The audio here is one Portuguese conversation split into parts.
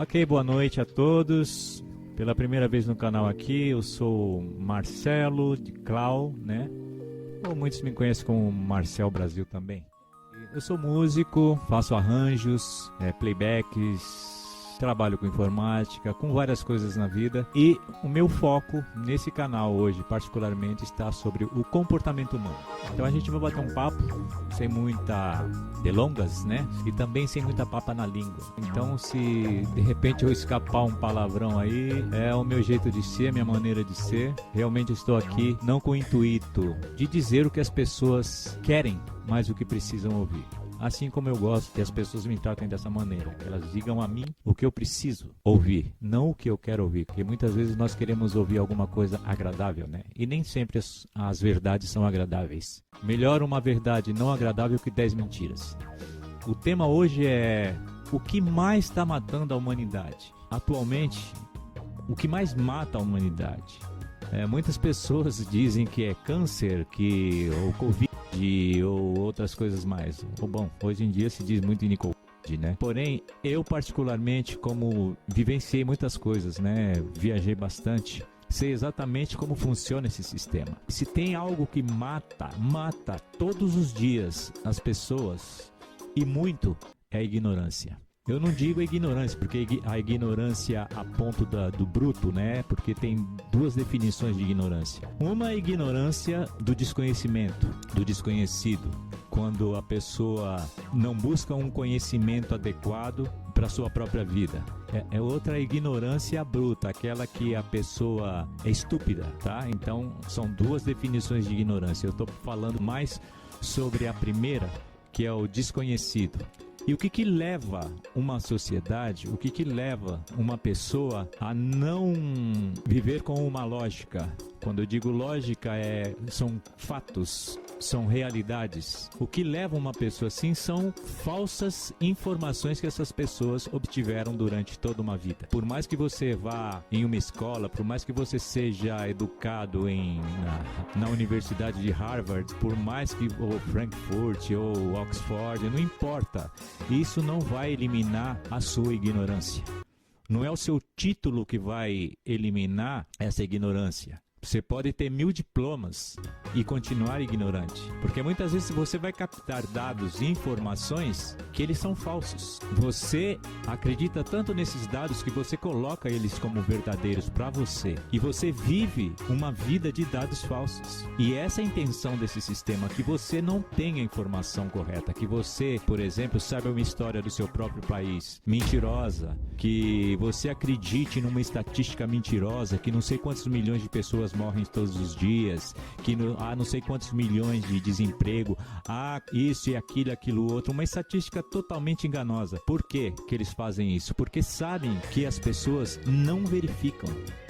Ok, boa noite a todos. Pela primeira vez no canal aqui, eu sou Marcelo de Clau, né? Ou muitos me conhecem como Marcel Brasil também. Eu sou músico, faço arranjos, playbacks, trabalho com informática, com várias coisas na vida. E o meu foco nesse canal hoje, particularmente, está sobre o comportamento humano. Então a gente vai bater um papo sem muita delongas, né? E também sem muita papa na língua. Então, se de repente eu escapar um palavrão aí, é o meu jeito de ser, minha maneira de ser. Realmente estou aqui não com o intuito de dizer o que as pessoas querem, mas o que precisam ouvir. Assim como eu gosto que as pessoas me tratem dessa maneira, que elas digam a mim o que eu preciso ouvir, não o que eu quero ouvir, porque muitas vezes nós queremos ouvir alguma coisa agradável, né? E nem sempre as verdades são agradáveis. Melhor uma verdade não agradável que 10 mentiras. O tema hoje é o que mais está matando a humanidade. Atualmente, o que mais mata a humanidade? Muitas pessoas dizem que é câncer, que ou Covid, ou outras coisas mais. Bom, hoje em dia se diz muito em Covid, né? Porém, eu particularmente, como vivenciei muitas coisas, né? Viajei bastante, sei exatamente como funciona esse sistema. Se tem algo que mata todos os dias as pessoas, e muito, é a ignorância. Eu não digo ignorância, porque a ignorância a ponto do bruto, né? Porque tem duas definições de ignorância. Uma é a ignorância do desconhecimento, do desconhecido. Quando a pessoa não busca um conhecimento adequado para a sua própria vida. Outra ignorância bruta, aquela que a pessoa é estúpida, tá? Então, são duas definições de ignorância. Eu estou falando mais sobre a primeira, que é o desconhecido. E o que leva uma sociedade, o que leva uma pessoa a não viver com uma lógica? Quando eu digo lógica, são fatos, são realidades. O que leva uma pessoa assim são falsas informações que essas pessoas obtiveram durante toda uma vida. Por mais que você vá em uma escola, por mais que você seja educado na Universidade de Harvard, por mais que ou Frankfurt ou Oxford, não importa. Isso não vai eliminar a sua ignorância. Não é o seu título que vai eliminar essa ignorância. Você pode ter 1000 diplomas e continuar ignorante. Porque muitas vezes você vai captar dados e informações que eles são falsos. Você acredita tanto nesses dados que você coloca eles como verdadeiros para você. E você vive uma vida de dados falsos. E essa é a intenção desse sistema, que você não tenha a informação correta. Que você, por exemplo, saiba uma história do seu próprio país mentirosa. Que você acredite numa estatística mentirosa, que não sei quantos milhões de pessoas morrem todos os dias, que não sei quantos milhões de desemprego, isso e aquilo outro, uma estatística totalmente enganosa. Por que eles fazem isso? Porque sabem que as pessoas não verificam,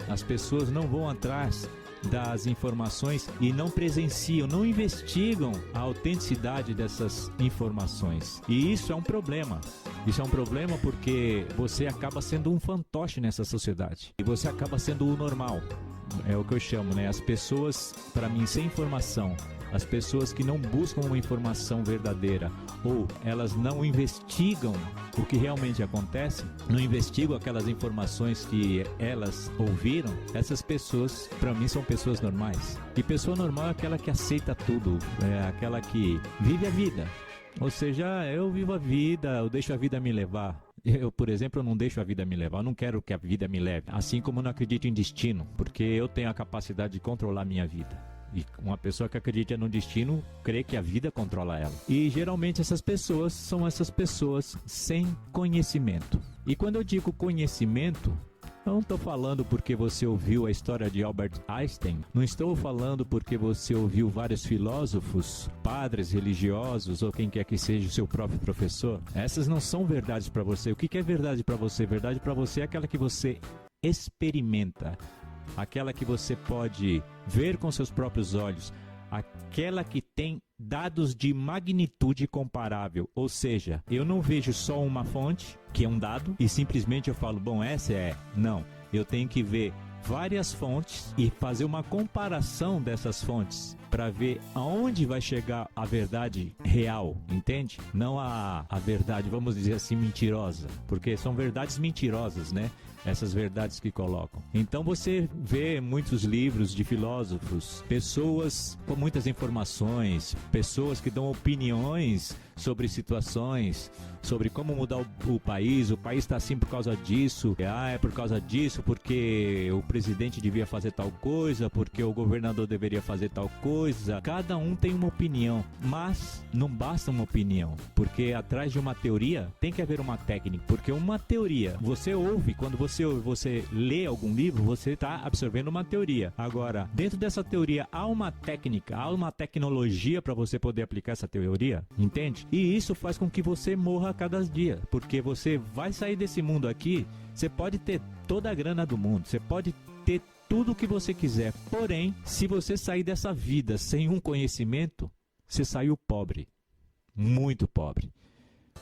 as pessoas não vão atrás das informações e não presenciam, não investigam a autenticidade dessas informações. E isso é um problema. Isso é um problema porque você acaba sendo um fantoche nessa sociedade. E você acaba sendo o normal. É o que eu chamo, né? As pessoas, para mim, sem informação, as pessoas que não buscam uma informação verdadeira ou elas não investigam o que realmente acontece, não investigam aquelas informações que elas ouviram, essas pessoas, para mim, são pessoas normais. E pessoa normal é aquela que aceita tudo, é aquela que vive a vida. Ou seja, eu vivo a vida, eu deixo a vida me levar. Eu, por exemplo, eu não deixo a vida me levar, eu não quero que a vida me leve. Assim como eu não acredito em destino, porque eu tenho a capacidade de controlar a minha vida. E uma pessoa que acredita no destino, crê que a vida controla ela. E geralmente essas pessoas são essas pessoas sem conhecimento. E quando eu digo conhecimento, não estou falando porque você ouviu a história de Albert Einstein. Não estou falando porque você ouviu vários filósofos, padres religiosos ou quem quer que seja o seu próprio professor. Essas não são verdades para você. O que é verdade para você? Verdade para você é aquela que você experimenta, aquela que você pode ver com seus próprios olhos, aquela que tem dados de magnitude comparável. Ou seja, eu não vejo só uma fonte, que é um dado, e simplesmente eu falo, bom, essa é. Não, eu tenho que ver várias fontes e fazer uma comparação dessas fontes para ver aonde vai chegar a verdade real, entende? Não a verdade, vamos dizer assim, mentirosa, porque são verdades mentirosas, né? Essas verdades que colocam. Então você vê muitos livros de filósofos, pessoas com muitas informações, pessoas que dão opiniões sobre situações, sobre como mudar o país está assim por causa disso, é por causa disso, porque o presidente devia fazer tal coisa, porque o governador deveria fazer tal coisa. Cada um tem uma opinião, mas não basta uma opinião, porque atrás de uma teoria tem que haver uma técnica, porque uma teoria, você ouve, quando você lê algum livro, você está absorvendo uma teoria. Agora, dentro dessa teoria há uma técnica, há uma tecnologia para você poder aplicar essa teoria, entende? E isso faz com que você morra a cada dia, porque você vai sair desse mundo aqui, você pode ter toda a grana do mundo, você pode ter tudo o que você quiser, porém, se você sair dessa vida sem um conhecimento, você saiu pobre, muito pobre.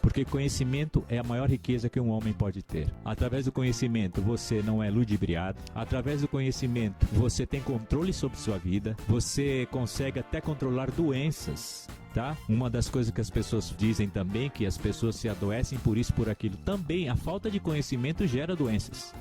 Porque conhecimento é a maior riqueza que um homem pode ter. Através do conhecimento você não é ludibriado. Através do conhecimento você tem controle sobre sua vida. Você consegue até controlar doenças, tá? Uma das coisas que as pessoas dizem também, que as pessoas se adoecem por isso, por aquilo. Também a falta de conhecimento gera doenças.